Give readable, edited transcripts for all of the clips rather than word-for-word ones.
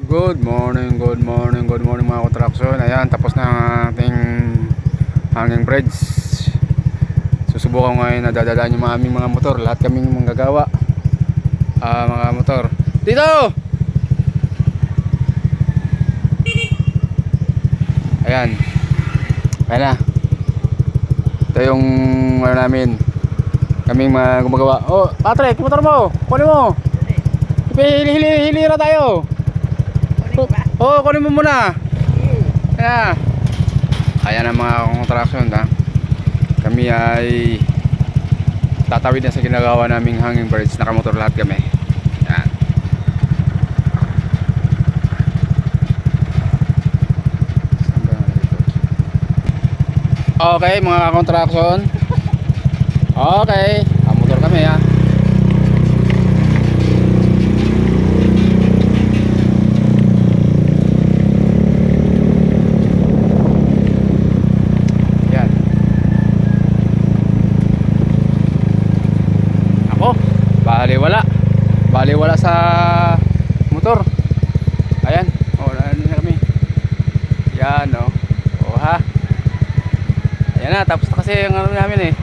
Good morning mga kontraksyon. Ayan, tapos na ang ating hanging bridge. Susubukan ko ngayon na dadadaan yung aming mga motor. Lahat kaming manggagawa mga motor. Dito! Ayan. Ayan na. Ito yung ano namin, kaming mga gumagawa. Oh, Patrick, motor mo! Kunin mo! Hilira tayo! Oh, kunin mo muna. Ayan. Ayan ang mga contraction ha. Kami ay tatawid na sa ginagawa naming hanging bridge. Nakamotor lahat kami. Ayan. Okay mga contraction. Okay, nakamotor kami ha. Baliwala sa motor. Ayan, oh, ano na kami. Yan, oh. Oh ha. Ayan na, tapos na kasi ang ano namin eh.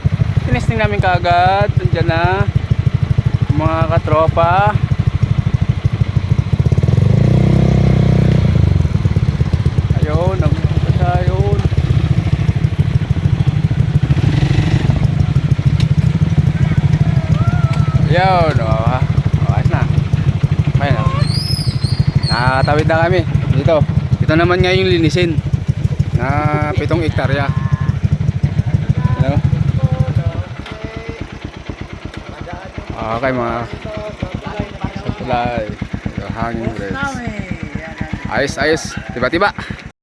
Tinesting namin kaagad. Nandiyan na mga katropa. Ayun, nagpunta tayo. Ayun, oh ha. Nakatawid na kami dito. Ito naman nga yung linisin na 7 hektarya. Ano? Okay mga supply, hanging bridge. Ayos, tiba-tiba.